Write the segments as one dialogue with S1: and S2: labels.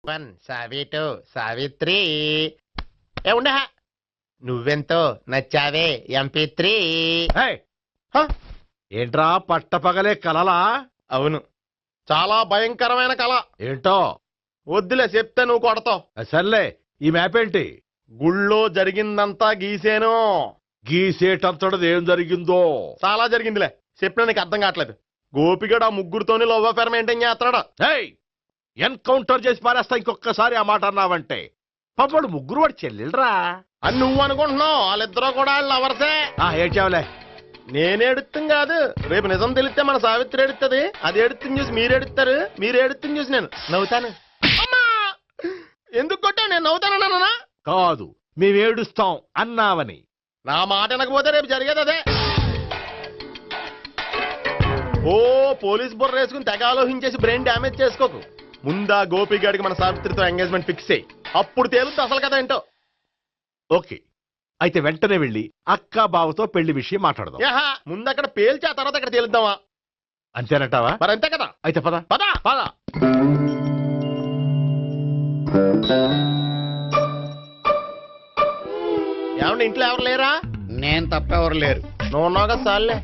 S1: One సావిటు Savitri ఏ ఉండే నువ్వెంతో నచ్చావే MP3.
S2: ఏంట్రా పట్టపగలే కలలా?
S1: అవును, చాలా భయంకరమైన కళ.
S2: ఏంటో
S1: వద్దులే చెప్తే నువ్వు కొడతావు.
S2: సర్లే, ఈ మ్యాప్ ఏంటి?
S1: గుళ్ళో జరిగిందంతా గీసేను.
S2: గీసేటంతటది ఏం జరిగిందో?
S1: చాలా జరిగిందిలే, చెప్పినా నీకు అర్థం కావట్లేదు. గోపిగడు ఆ ముగ్గురుతోని లవ్ అఫేర్ మెయింటైన్ చేస్తున్నాడు.
S2: ఎన్కౌంటర్ చేసి పారేస్తా ఇంకొకసారి ఆ మాట అన్నావంటే. పాపడు ముగ్గురు వాడు చెల్లెలరా
S1: అని నువ్వు అనుకుంటున్నావు, వాళ్ళిద్దరూ కూడా లవర్సే.
S2: ఏడ్చావులే.
S1: నేనేడుతుంది కాదు, రేపు నిజం తెలిస్తే మన సావిత్రి ఎడుతుంది. అది ఎడుతుంది చూసి మీరు ఎడుతారు, మీరు ఎడుతుంది చూసి నేను నవ్వుతాను. ఎందుకు కొట్టావు? నేను నవ్వుతానన్నా
S2: కాదు, మేమేడుస్తాం అన్నావని.
S1: నా మాట వినకపోతే రేపు జరిగేది అదే. ఓ పోలీస్ బుర్ర వేసుకుని తెగ ఆలోచించేసి బ్రెయిన్ డ్యామేజ్ చేసుకోకు. ముందా గోపిగాడికి మన సావిత్రితో ఎంగేజ్మెంట్ ఫిక్స్ అయ్యి అప్పుడు తేలుతుంది అసలు కదా ఏంటో.
S2: ఓకే, అయితే వెంటనే వెళ్ళి అక్క బావతో పెళ్లి విషయం మాట్లాడదాం.
S1: ముందు అక్కడ పేల్చి ఆ తర్వాత అక్కడ తేలుద్దామా?
S2: అంతేనంటావా?
S1: మరి అంతే కదా.
S2: అయితే పద
S1: పద
S2: పద.
S1: ఏమండి, ఇంట్లో ఎవరు లేరా?
S3: నేను తప్పెవరు లేరు.
S1: నువ్వు ఉన్నావు కదా సార్లే.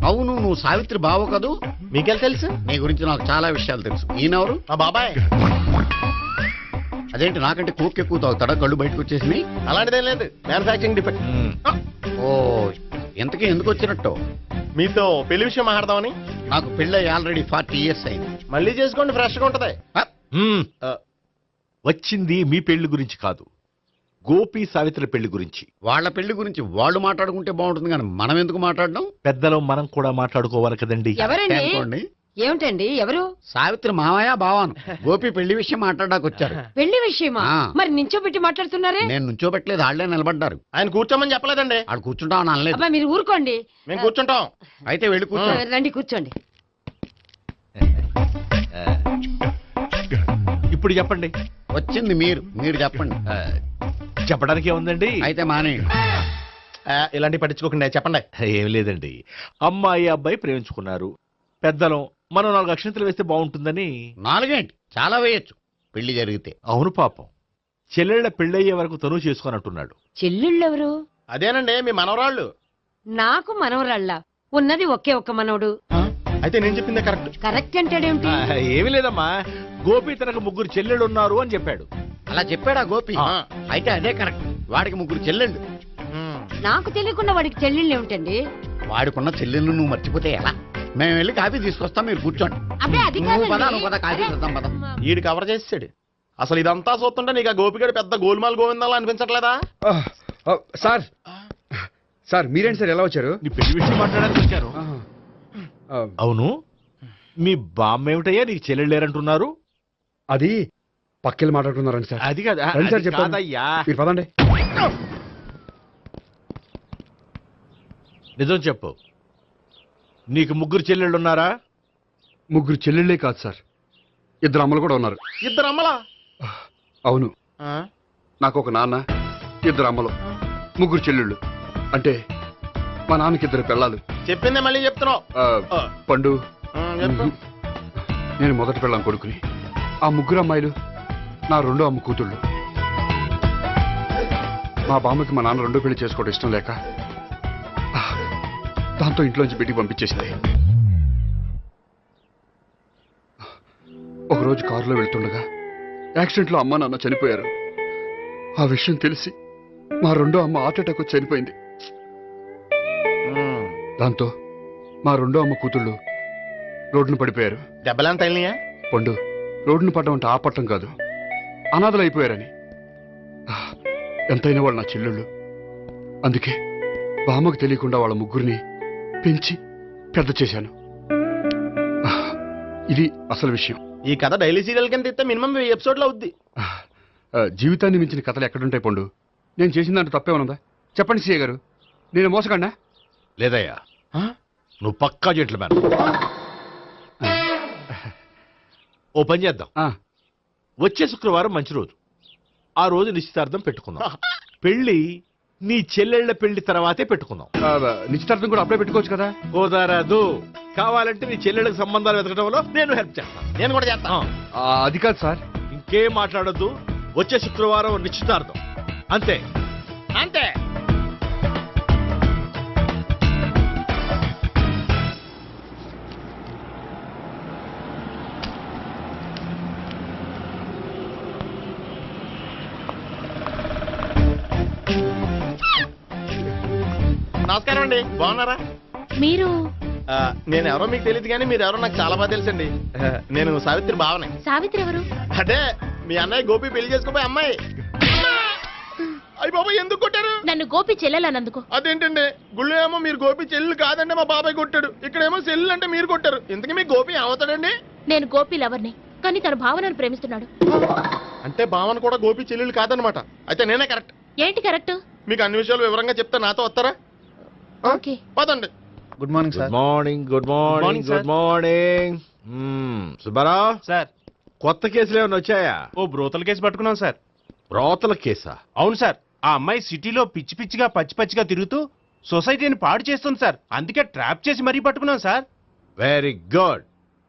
S3: అవును, నువ్వు సావిత్రి బావు కదూ?
S1: మీకెళ్ళి తెలుసు?
S3: నీ గురించి నాకు చాలా విషయాలు తెలుసు. ఈయనెవరు?
S1: మా బాబాయ్.
S3: అదేంటి, నాకంటే కోక్ ఎక్కువ తాగుతాడా? కళ్ళు బయటకు వచ్చేసి?
S1: అలాంటిదేం లేదు, మ్యానుఫాక్చరింగ్ డిఫెక్ట్.
S3: ఓ, ఇంతకీ ఎందుకు వచ్చినట్టు?
S1: మీతో పెళ్లి విషయం మాట్లాడదామని.
S3: నాకు పెళ్ళి ఆల్రెడీ 40 years అయింది.
S1: మళ్ళీ చేసుకోండి, ఫ్రెష్ గా ఉంటది.
S2: వచ్చింది మీ పెళ్లి గురించి కాదు, గోపి సావిత్రి పెళ్లి గురించి.
S3: వాళ్ళ పెళ్లి గురించి వాళ్ళు మాట్లాడుకుంటే బాగుంటుంది, కానీ మనం ఎందుకు మాట్లాడడం?
S2: పెద్దలో మనం కూడా మాట్లాడుకోవాలి కదండి.
S3: అనుకోండి.
S4: ఏమిటండి ఎవరు?
S3: సావిత్రి మామయ్య బావాను. గోపి పెళ్లి విషయం మాట్లాడడానికి వచ్చారు.
S4: పెళ్లి విషయమా? మరి నించోబెట్టి మాట్లాడుతున్నారే?
S3: నేను నుంచోబెట్టలేదు, వాళ్ళే నిలబడ్డారు.
S1: ఆయన కూర్చోమని చెప్పలేదండి.
S3: వాళ్ళు కూర్చుంటామని అనలేదు.
S4: అబ్బా మీరు ఊరుకోండి.
S1: మేము కూర్చుంటాం.
S3: అయితే వెళ్ళి కూర్చో.
S4: రండి కూర్చోండి.
S2: ఇప్పుడు చెప్పండి.
S3: వచ్చింది మీరు చెప్పండి.
S2: చెప్పడానికి ఏముందండి?
S3: అయితే మానేయండి.
S1: ఇలాంటి పట్టించుకోకుండా చెప్పండి.
S2: ఏం లేదండి, అమ్మాయి అబ్బాయి ప్రేమించుకున్నారు. పెద్దలం మనం 4 అక్షంతలు వేస్తే బాగుంటుందని.
S3: 4 ఏంటి, చాలా వేయొచ్చు పెళ్లి జరిగితే.
S2: అవును పాపం, చెల్లెళ్ళ పెళ్ళయ్యే వరకు తను చేసుకోనంటున్నాడు.
S4: చెల్లెళ్ళెవరు?
S1: అదేనండి మీ మనవరాళ్ళు.
S4: నాకు మనవరాళ్ళ ఉన్నది ఒకే ఒక్క మనవడు.
S1: అయితే నేను చెప్పిందే కరెక్ట్.
S4: కరెక్ట్ అంటాడేమిటి?
S2: ఏమి లేదమ్మా, గోపి తనకు 3 చెల్లెళ్ళు ఉన్నారు అని చెప్పాడు.
S3: అలా చెప్పాడా గోపి? అయితే అదే కరెక్ట్. వాడికి 3 చెల్లెళ్ళు.
S4: నాకు తెలియకుండా వాడికి చెల్లెళ్ళు ఏమిటండి?
S3: వాడికున్న చెల్లెళ్ళు నువ్వు మర్చిపోతే ఎలా? మేము వెళ్ళి కాఫీ తీసుకొస్తాం, మీరు కూర్చోండి.
S4: అబ్బే అది
S3: నువ్వు పద కాఫీ చేద్దాం పద.
S1: ఈడు కవర్ చేసాడు. అసలు ఇదంతా చూస్తుంటే నీకు ఆ గోపిగడు పెద్ద గోల్మాల్ గోవిందాలు అనిపించట్లేదా?
S5: సార్ సార్ మీరేంటి సార్ ఎలా వచ్చారు?
S2: నీ పెళ్లి విషయం మాట్లాడడానికి వచ్చాను. అవును, మీ బామ్మ ఏమిటయ్యా నీకు చెల్లెళ్ళు లేరంటున్నారు?
S5: అది పక్కెళ్ళి మాట్లాడుకున్నారండి సార్.
S2: అది కాదు,
S5: రండి సార్
S2: అది
S5: చెప్తాను.
S2: కాదయ్యా.
S5: మీరు పదండి.
S2: నిజం చెప్పు, నీకు 3 చెల్లెళ్ళు ఉన్నారా?
S5: 3 చెల్లెళ్ళే కాదు సార్, 2 అమ్మలు కూడా ఉన్నారు.
S1: 2 అమ్మలా?
S5: అవును, నాకు ఒక నాన్న, 2 అమ్మలు, 3 చెల్లెళ్ళు. అంటే మా నాన్నకి 2 పిల్లలు.
S1: చెప్పిందే మళ్ళీ చెప్తున్నావు.
S5: పండు,
S1: చెప్పు.
S5: నేను మొదటి పిల్లం కొడుకుని. ఆ 3 అమ్మాయిలు నా 2వ అమ్మ కూతుళ్ళు. మా బామ్మకి మా నాన్న 2వ పెళ్లి చేసుకోవడం ఇష్టం లేక దాంతో ఇంట్లోంచి బిడ్డికి పంపించేసింది. ఒకరోజు కారులో వెళ్తుండగా యాక్సిడెంట్లో అమ్మ నాన్న చనిపోయారు. ఆ విషయం తెలిసి మా 2వ అమ్మ హార్ట్ అటాక్ వచ్చి చనిపోయింది. దాంతో మా 2వ అమ్మ కూతుళ్ళు రోడ్డును పడిపోయారు.
S1: దెబ్బలేం తగిలినాయా?
S5: పండు, రోడ్డును పడ్డం అంటే ఆపట్టం కాదు, అనాథలు అయిపోయారని. ఎంతైనా వాళ్ళు నా చెల్లెళ్ళు. అందుకే బామ్మకు తెలియకుండా వాళ్ళ 3 పెంచి పెద్ద చేశాను. ఇది అసలు విషయం.
S1: ఈ కథ డైలీ సీరియల్ కింద ఇస్తే మినిమం 1000 ఎపిసోడ్లు అవుద్ది.
S5: జీవితాన్ని మించిన కథలు ఎక్కడుంటాయి పండు? నేను చేసిన దాంట్లో తప్పేమనుందా? చెప్పండి సీఏ గారు, నేను మోసకండా?
S2: లేదయ్యా, నువ్వు పక్కా జెంట్లమ్యాన్. ఓ పని చేద్దాం, వచ్చే శుక్రవారం మంచి రోజు, ఆ రోజు నిశ్చితార్థం పెట్టుకుందాం. పెళ్లి నీ చెల్లెళ్ల పెళ్లి తర్వాతే పెట్టుకుందాం.
S5: నిశ్చితార్థం కూడా అప్పుడే పెట్టుకోవచ్చు కదా?
S2: కుదరదు, కావాలంటే నీ చెల్లెళ్ళకి సంబంధాలు వెతకడంలో నేను హెల్ప్ చేస్తాను.
S1: నేను కూడా చేస్తాను.
S5: అది కాదు సార్.
S2: ఇంకేం మాట్లాడొద్దు. వచ్చే శుక్రవారం నిశ్చితార్థం. అంతే.
S1: అంతే. నమస్కారం అండి, బాగున్నారా?
S6: మీరు
S1: నేను ఎవరో మీకు తెలియదు కానీ మీరు ఎవరో నాకు చాలా బాగా తెలుసండి. నేను సావిత్రి భావనే.
S6: సావిత్రి ఎవరు?
S1: అంటే మీ అన్నయ్య గోపి పెళ్లి చేసుకోపోయి అమ్మాయి. అయ్యి బాబాయ్, ఎందుకు కొట్టారు?
S6: నన్ను గోపి చెల్లెలన్నందుకు.
S1: అదేంటండి, గుళ్ళు ఏమో మీరు గోపి చెల్లు కాదండి మా బాబాయ్ కొట్టాడు, ఇక్కడేమో చెల్లు అంటే మీరు కొట్టారు. ఇంతకీ మీ గోపి ఏమవుతాడండి?
S6: నేను గోపి లవర్ని, కానీ తన భావనను ప్రేమిస్తున్నాడు.
S1: అంటే భావన కూడా గోపి చెల్లెలు కాదనమాట. అయితే నేనే కరెక్ట్.
S6: ఏంటి కరెక్ట్?
S1: మీకు అన్ని విషయాలు వివరంగా చెప్తే నాతో వస్తారా?
S6: ఓకే.
S1: పదండి.
S3: Good morning
S2: good morning. Good morning. Good morning. Subbarao
S7: sir,
S2: కొత్త కేసులు ఏమైనా వచ్చాయా?
S7: ఓ బ్రోతల కేసు పట్టుకున్నాం సార్.
S2: రోతల కేసా?
S7: అవును సార్, ఆ అమ్మాయి సిటీలో పిచ్చి పిచ్చిగా పచ్చి పచ్చిగా తిరుగుతూ సొసైటీని పాడు చేస్తుంది సార్. అందుకే ట్రాప్ చేసి మరీ పట్టుకున్నాం సార్.
S2: Very good.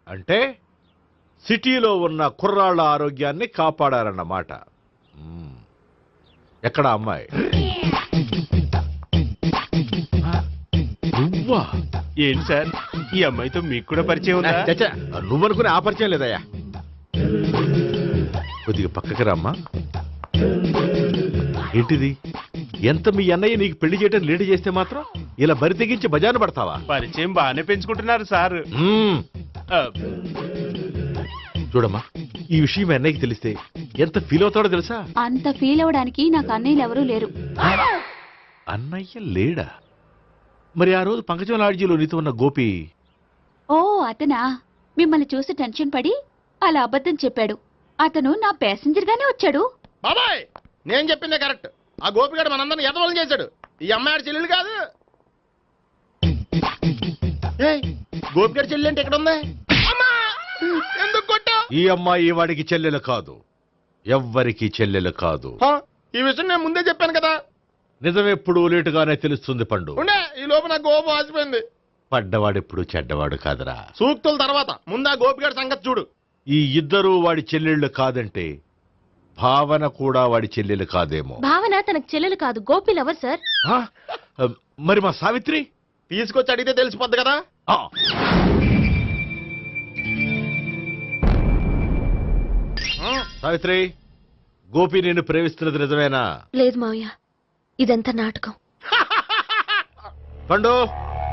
S2: అంటే సిటీలో ఉన్న కుర్రాళ్ళ ఆరోగ్యాన్ని కాపాడారన్నమాట. ఎక్కడ అమ్మాయి? నువ్వా?
S7: ఏంటి సార్, ఈ అమ్మాయితో మీకు కూడా పరిచయం ఉందా?
S2: చచ్చా, నువ్వనుకునే ఆ పరిచయం లేదయ్యా. కొద్దిగా పక్కకి రమ్మా. ఏంటిది? ఎంత మీ అన్నయ్య నీకు పెళ్లి చేయడం లేట్ చేస్తే మాత్రం ఇలా బరి తెగించి బజారు పడతావా?
S7: పరిచయం బాగానే పెంచుకుంటున్నారు సార్. ఆ,
S2: చూడమ్మా, ఈ విషయం మీ అన్నయ్యకి తెలిస్తే ఎంత ఫీల్ అవుతాడో తెలుసా?
S6: అంత ఫీల్ అవడానికి నాకు అన్నయ్యలు ఎవరూ లేరు.
S2: అన్నయ్య లేడా? మరి ఆ రోజు పంకజం లాడ్జీలో నీతో ఉన్న గోపి?
S6: ఓ అతనా? మిమ్మల్ని చూసి టెన్షన్ పడి అలా అబద్ధం చెప్పాడు. అతను నా ప్యాసింజర్ గానే వచ్చాడు.
S1: బాబాయ్, నేను చెప్పిందే కరెక్ట్. ఆ గోపిగాడు మనందరిని ఎదవలం చేశాడు. ఈ అమ్మాయి చెల్లెలు కాదు. గోపిగాడి చెల్లి అంటే ఎక్కడ ఉంది? అమ్మా! ఎందుకు కొట్టా?
S2: ఈ అమ్మాయి వాడికి చెల్లెలు కాదు, ఎవ్వరికి చెల్లెలు కాదు.
S1: ఈ విషయం నేను ముందే చెప్పాను కదా.
S2: నిజమెప్పుడు లేటుగానే తెలుస్తుంది పండు.
S1: ఉండే, ఈ లోపు నా గోపు ఆసిపోయింది.
S2: పడ్డవాడెప్పుడు చెడ్డవాడు కాదురా.
S1: సూక్తుల తర్వాత ముందు ఆ గోపిగాడి సంగతి చూడు.
S2: ఈ ఇద్దరూ వాడి చెల్లెళ్ళు కాదంటే భావన కూడా వాడి చెల్లెలు కాదేమో.
S6: భావన తనకు చెల్లెలు కాదు, గోపి లవర్ సార్.
S2: ఆ? మరి మా సావిత్రి?
S1: తీసుకొచ్చి అడిగితే తెలిసిపోద్ది కదా.
S2: ఆ. సావిత్రి, గోపి నేను ప్రేమిస్తున్నది నిజమేనా?
S6: లేదు మావయ్య, ఇదంతా నాటకం.
S2: పండు,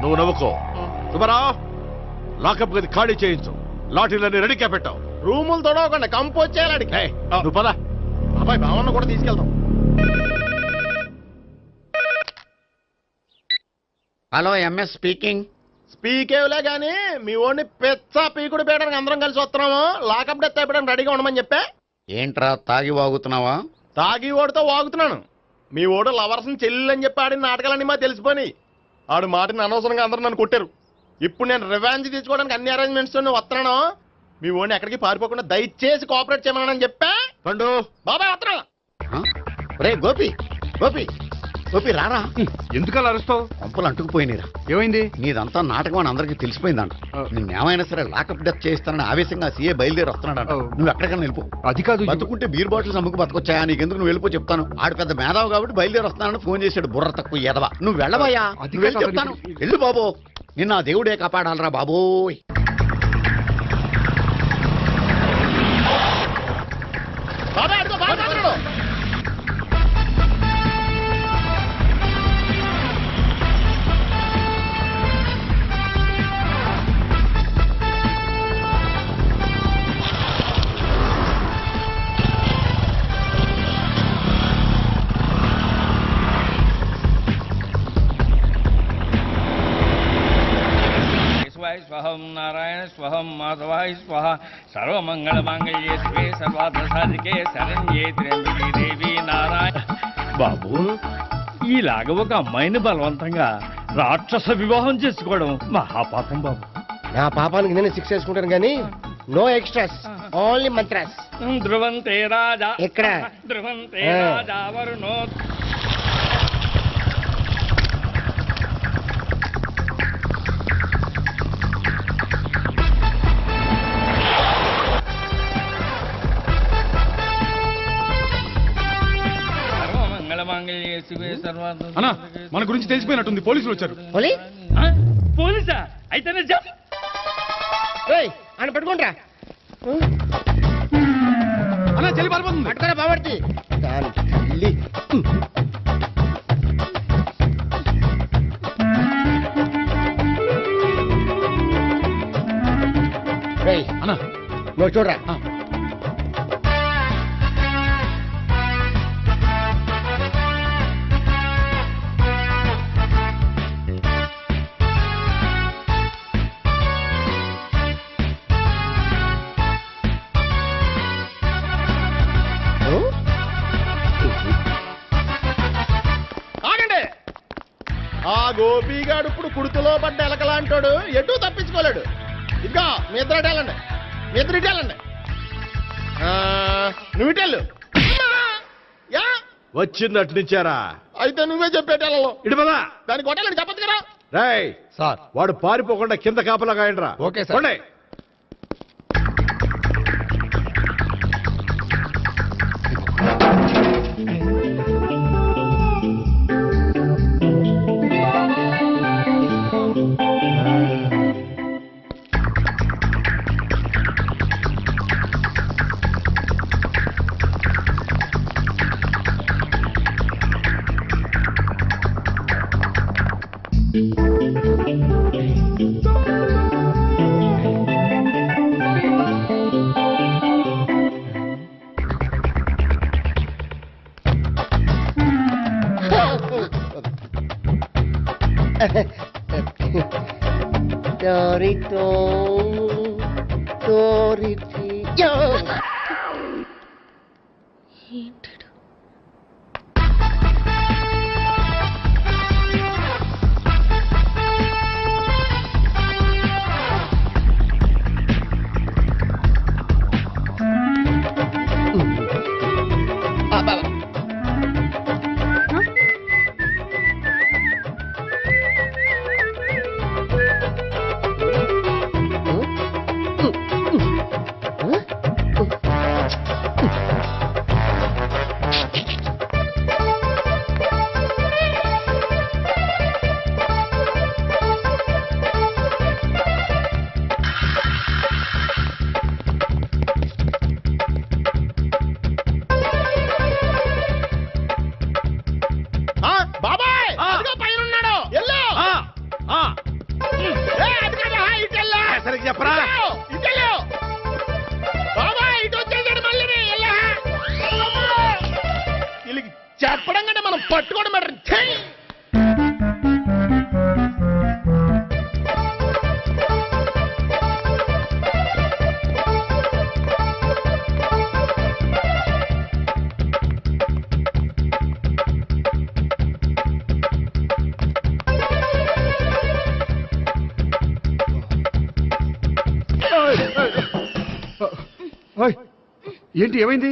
S2: నువ్వు నవ్వుకో. సుబ్బారావు, లాకప్ గది ఖాళీ చేయించు. లాఠీలన్నీ రెడీగా పెట్టావు.
S1: రూములు తొడవకుండా కంపోజ్ చేయాలి.
S2: నువ్వు పద.
S1: అబ్బాయి భావన కూడా తీసుకెళ్తాం.
S3: Hello, MS speaking.
S1: స్పీకేవ్లే గానీ మీ ఓడిని పెచ్చ పీకుడు పేయడానికి అందరం కలిసి వస్తున్నాము. లాకప్ డెత్ అయిపోయడానికి రెడీగా ఉండమని చెప్పే.
S3: ఏంట్రా తాగి వాగుతున్నావా?
S1: తాగి ఓడితో వాగుతున్నాను. మీ ఓడు లవర్స్ని చెల్లెలని చెప్పి ఆడిన నాటకాలన్నీ మా తెలిసిపోయి ఆడు మాటని అనవసరంగా అందరూ నన్ను కొట్టారు. ఇప్పుడు నేను రివెంజ్ తీసుకోవడానికి అన్ని అరేంజ్మెంట్స్ వస్తున్నాను. మీ ఓడిని ఎక్కడికి పారిపోకుండా దయచేసి కోఆపరేట్ చేయమని చెప్పా.
S2: పండు,
S1: బాబాయ్ వస్తున్నాను.
S3: రే గోపి, గోపి, గోపి రారా.
S5: ఎందుకు అలా అరుస్తావు?
S3: పంపులు అంటుకుపోయినరా.
S5: ఏమైంది?
S3: నీదంతా నాటకం అని అందరికీ తెలిసిపోయిందంట. నిన్నేమైనా సరే లాకప్ డెత్ చేస్తానని ఆవేశంగా సీఏ బయలుదేరి వస్తున్నాడంట. నువ్వు ఎక్కడికైనా వెళ్ళిపో.
S5: అది కాదు.
S3: బతుకుంటే బీర్ బాటిల్స్ అమ్ముకు బతకొచ్చాయా? నీకెందుకు, నువ్వు వెళ్ళిపో చెప్తాను. ఆడు పెద్ద మేధావు కాబట్టి బయలుదేరి వస్తానని ఫోన్ చేశాడు. బుర్ర తక్కువ ఎదవా. నువ్వు వెళ్ళవయ్యా.
S5: అది
S3: నువ్వు వెళ్ళి
S5: కాదు,
S3: చెప్తాను. వెళ్ళు బాబో, నిన్న ఆ దేవుడే కాపాడాలరా బాబోయ్.
S1: బాబాయ్ అడుగు, బాబాయ్ అడుగు.
S8: స్వహం నారాయణ స్వహం మాధవాయ స్వహ సర్వమంగళ మాంగళ్యే శివే సర్వార్థ సాధికే శరణ్యే త్ర్యంబకే దేవి నారాయణ. బాబు, ఈలాగ ఒక అమ్మాయిని బలవంతంగా రాక్షస వివాహం చేసుకోవడం మహాపాపం బాబు.
S1: నా పాపానికి నేను శిక్ష వేసుకుంటాను కానీ నో ఎక్స్ట్రాస్, ఓన్లీ మంత్రాస్.
S8: ధ్రువంతే రాజా
S1: ఎక్కడ?
S8: ధ్రువంతే రాజా వరుణో.
S5: అన్నా మన గురించి తెలిసిపోయినట్టుంది పోలీసులు వచ్చారు
S8: పోలీసా అయితేనే చెప్
S1: ఆయన పట్టుకుంటా
S5: అన్నా చెల్లి పారిపోతుంది
S1: పట్టుకురా బాబర్తి
S5: అన్నా
S1: నువ్వు చూడరా ఆగండి ఆ గోపిగాడు ఇప్పుడు కుడుతులో పడ్డ ఎలకలాంటాడు ఎటు తప్పించుకోలేడు ఇంకా మీ ఇద్దరు ఇటు వెళ్ళండి మీ ఇద్దరు ఇటు వెళ్ళండి నువ్వు ఇటు వెళ్ళు యా
S2: వచ్చింది అట్నుంచారా
S1: అయితే నువ్వే చెప్పేటెళ్ళలో
S2: ఇటు పదా
S1: దానికి కొట్టాలని చెప్పదు కదా
S2: రేయ్
S3: సార్
S2: వాడు పారిపోకుండా కింద కాపలా కాయండిరా
S3: ఓకే సార్.
S2: పోండి.
S1: బాబాయ్ అదిగో పైన ఉన్నాడు ఎల్లో అది కదా ఇటు వెళ్ళు
S2: సరిగ్గా చెప్పరా
S1: ఇటు వెళ్ళు బాబాయ్ ఇటు వచ్చేసాడు మళ్ళీ వీళ్ళకి చెప్పడం కంటే మనం పట్టుకోవడం బెటర్
S5: ఓయ్, ఏంటి ఏమైంది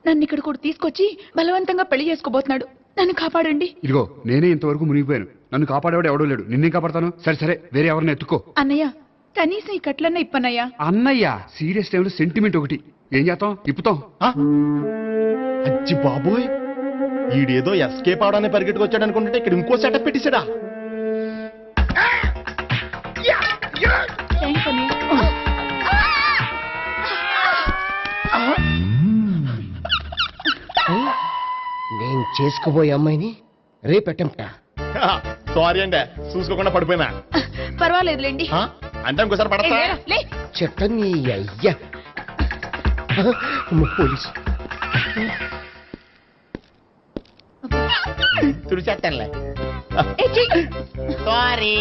S6: నన్ను ఇక్కడ కూడా తీసుకొచ్చి బలవంతంగా పెళ్లి చేసుకోబోతున్నాడు. నన్ను కాపాడండి.
S5: ఇదిగో నేనే ఇంతవరకు మునిగిపోయాను. నన్ను కాపాడేవాడు ఎవడో లేడు. నిన్నే కాపాడతాను. సరే సరే వేరే ఎవరిని ఎత్తుకో.
S6: అన్నయ్య కనీసం ఈ కట్లన్న ఇప్పన్నయ్యా.
S5: అన్నయ్య సీరియస్ టైంలో సెంటిమెంట్ ఒకటి. ఏం చేస్తాం? ఇప్పుతాం.
S1: అచ్చి బాబోయ్ ఈడేదో ఎస్కేప్ అవడానికి పరిగెట్టుకొచ్చాడు అనుకుంటే ఇక్కడ ఇంకో సెటప్ పెట్టేశాడా
S6: థ్యాంక్స్ అన్నయ్య.
S9: నేను చేసుకోబోయే అమ్మాయిని రేపెట్టంట.
S1: సారీ అండి చూసుకోకుండా పడిపోయినా
S6: పర్వాలేదులేండి.
S1: అంటే ఇంకోసారి పడతా
S6: లే.
S9: చెట్ట నీ అయ్యా పోలీసు
S1: తుడిచేస్తానులే
S6: ఏ చెయ్యి.
S1: సారీ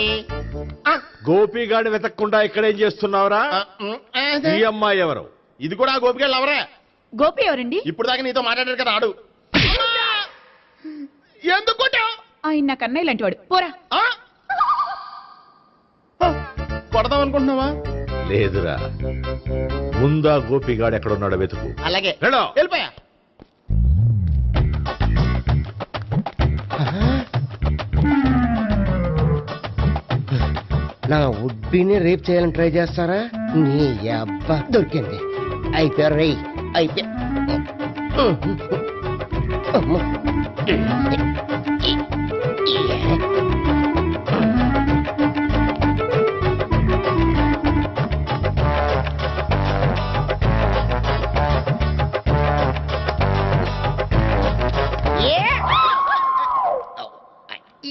S2: గోపిగాడిని వెతకకుండా ఇక్కడేం చేస్తున్నావురా? ఈ అమ్మాయి ఎవరు?
S1: ఇది కూడా గోపికెళ్ళి ఎవరే?
S6: గోపి ఎవరండి?
S1: ఇప్పుడు దాకా నీతో మాట్లాడారు కదా ఆడు. ఎందుకు కొట్టావు?
S6: ఆయన నాకు అన్నయ్య లాంటి వాడు. పోరా.
S1: కొడదాం అనుకుంటున్నావా?
S2: లేదురా, ముందా గోపిగాడు ఎక్కడున్నాడో వెతుకు.
S1: అలాగే
S2: వెళ్ళు.
S1: వెళ్ళిపోయా.
S9: నా ఉడ్బీని రేప్ చేయాలని ట్రై చేస్తారా? నీ అబ్బా దొరికింది. అయిపోయారు రేయ్ అయిపోయా. అమ్మ.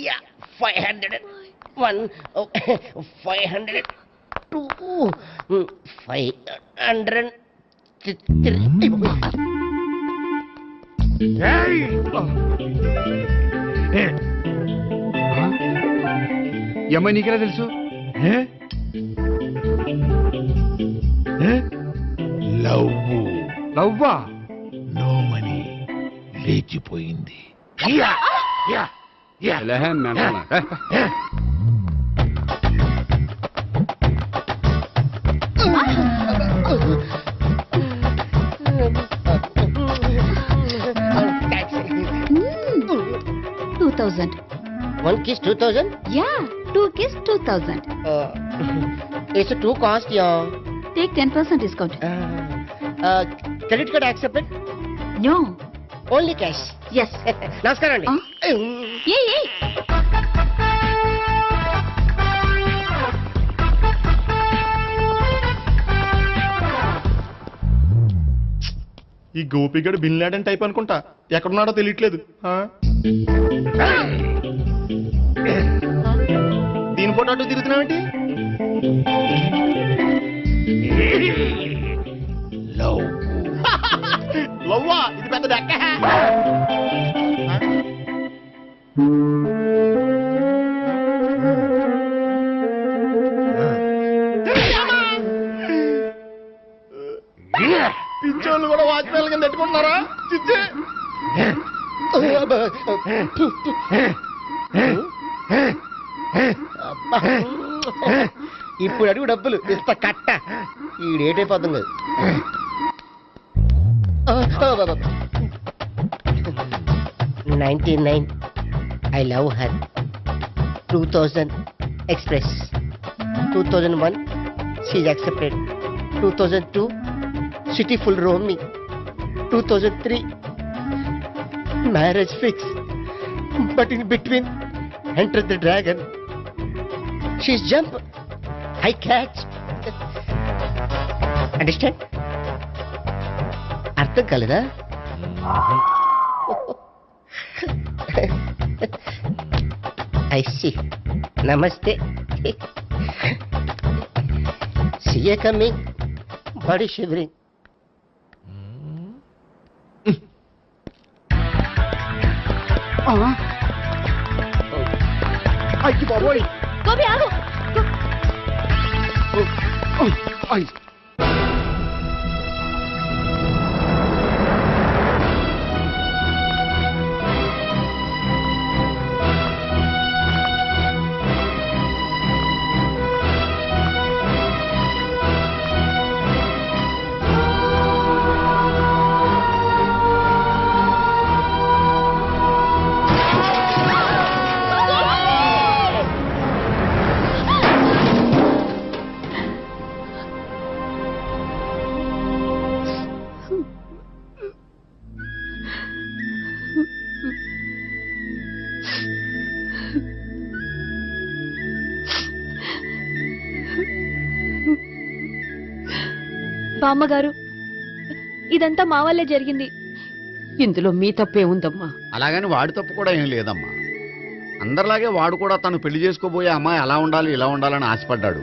S9: Yeah, 501, 502, 503.
S5: ఈ అమ్మాయి నీకెలా తెలుసు? లవ్వా?
S2: నోమని లేచిపోయింది.
S9: Taxi.
S6: 2000.
S9: 1 kiss 2000.
S6: Yeah, 2 kiss 2000.
S9: It's a 2 cost, yeah.
S6: Take 10% discount.
S9: Credit card accepted?
S6: No.
S9: Only cash.
S6: Yes.
S9: నమస్కారం అండి.
S6: Hey.
S1: ఈ గోపిగడు బిన్ లాడెన్ టైప్ అనుకుంటా, ఎక్కడున్నాడో తెలియట్లేదు. దీని ఫోటో అటు తిరుగుతున్నావేంటి? లవ్వా? ఇది పెద్ద డెక్క. పిచ్చోళ్ళు కూడా వాచ్మెన్ కింద పెట్టుకుంటున్నారా? చిచ్చే.
S9: ఇప్పుడు అడుగు డబ్బులు ఇస్తా కట్ట. ఈ డేట్ అయిపోతుంది కదా. 99. I love her. 2000 express. 2001 she's accepted. 2002 city full roaming. 2003 marriage fix. But in between entered the dragon. She's jump. I catch. Understand? అర్థం కాలేదా? I see. Namaste. See you coming. Body shivering.
S5: అయ్యి బాబోయ్.
S6: గోపి ఆగు.
S5: అయ్.
S6: బామ్మగారు, ఇదంతా మా వల్లే జరిగింది.
S4: ఇందులో మీ తప్పే ఉందమ్మా.
S3: అలాగని వాడి తప్పు కూడా ఏం లేదమ్మా. అందరిలాగే వాడు కూడా తను పెళ్లి చేసుకోబోయే అమ్మాయి అలా ఉండాలి ఇలా ఉండాలని ఆశపడ్డాడు.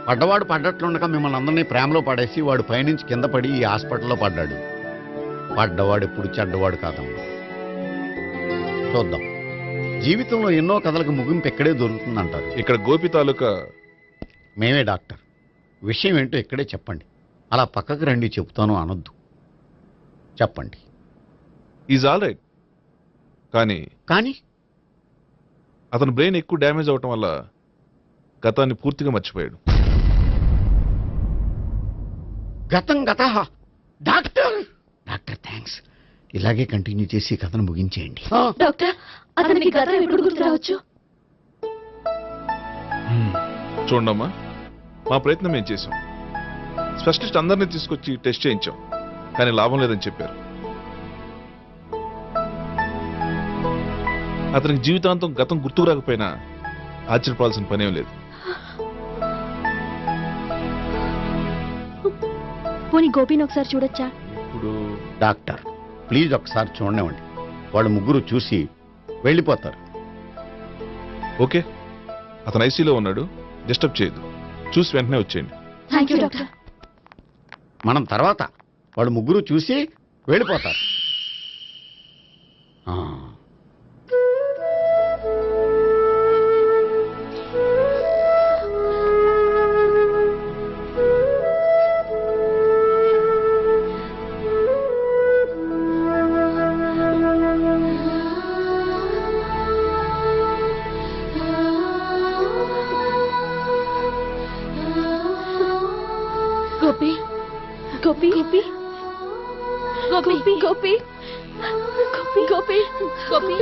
S3: పడ్డవాడు పడ్డట్లుండగా మిమ్మల్ని అందరినీ ప్రేమలో పడేసి వాడు పైనుంచి కింద పడి ఈ హాస్పిటల్లో పడ్డాడు. పడ్డవాడు ఎప్పుడు చెడ్డవాడు కాదమ్మా. చూద్దాం, జీవితంలో ఎన్నో కథలకు ముగింపు ఎక్కడే దొరుకుతుందంటారు.
S10: ఇక్కడ గోపి తాలూకా
S3: మేమే డాక్టర్. విషయం ఏంటో ఇక్కడే చెప్పండి. అలా పక్కకు రండి చెప్తాను అనొద్దు. చెప్పండి.
S10: Is all right. కానీ అతని బ్రెయిన్ ఎక్కువ డ్యామేజ్ అవటం వల్ల గతాన్ని పూర్తిగా మర్చిపోయాడు.
S3: గతం గత. Doctor thanks. ఇలాగే కంటిన్యూ చేసి కథను ముగించేయండి.
S6: డాక్టర్, అతనికి గతం ఎప్పుడు గుర్తు రావచ్చు?
S10: చూడమ్మా, మా ప్రయత్నం మేము చేసాం. స్పెషలిస్ట్ అందరినీ తీసుకొచ్చి టెస్ట్ చేయించాం, కానీ లాభం లేదని చెప్పారు. అతనికి జీవితాంతం గతం గుర్తుకు రాకపోయినా ఆశ్చర్యపోవాల్సిన పనేం లేదు.
S6: పోనీ గోపిని ఒకసారి చూడొచ్చా?
S10: ఇప్పుడు
S3: డాక్టర్ ప్లీజ్ ఒకసారి చూడనివ్వండి. వాళ్ళు ముగ్గురు చూసి వెళ్ళిపోతారు.
S10: ఓకే, అతను ఐసీలో ఉన్నాడు, డిస్టర్బ్ చేయదు. చూసి వెంటనే వచ్చేయండి.
S6: Thank you doctor.
S3: మనం తర్వాత వాళ్ళు ముగ్గురు చూసి వెళ్ళిపోతారు. ఆ.
S6: గోపి గోపి గోపి గోపి గోపి గోపి గోపి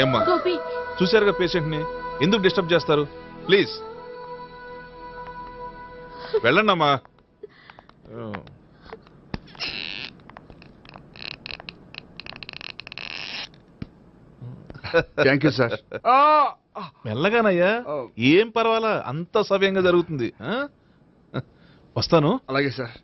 S10: ఏమ్మా
S6: గోపి
S10: చూశారుగా పేషెంట్ ని, ఎందుకు డిస్టర్బ్ చేస్తారు? ప్లీజ్ వెళ్ళండి అమ్మా.
S5: Thank you sir.
S10: మెల్లగానయ్యా, ఏం పర్వాలా, అంత సవ్యంగా జరుగుతుంది. వస్తాను.
S5: అలాగే సార్.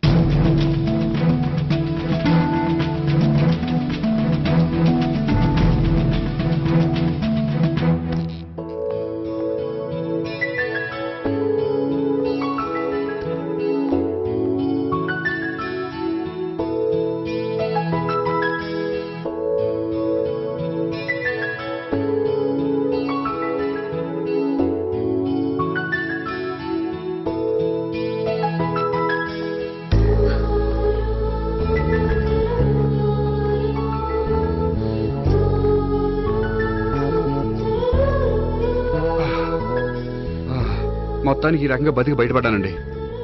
S5: మొత్తానికి ఈ రకంగా బతికి బయటపడ్డానండి.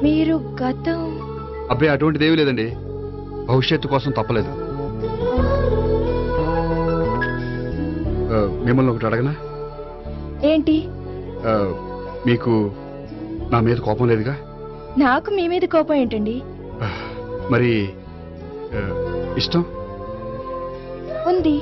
S6: మీరు గతం
S5: అబ్బాయి అటువంటిది ఏమీ లేదండి. భవిష్యత్తు కోసం తప్పలేదు. మిమ్మల్ని ఒకటి అడగనా?
S6: ఏంటి?
S5: మీకు నా మీద కోపం లేదుగా?
S6: నాకు మీ మీద కోపం ఏంటండి?
S5: మరి ఇష్టం
S6: ఉంది.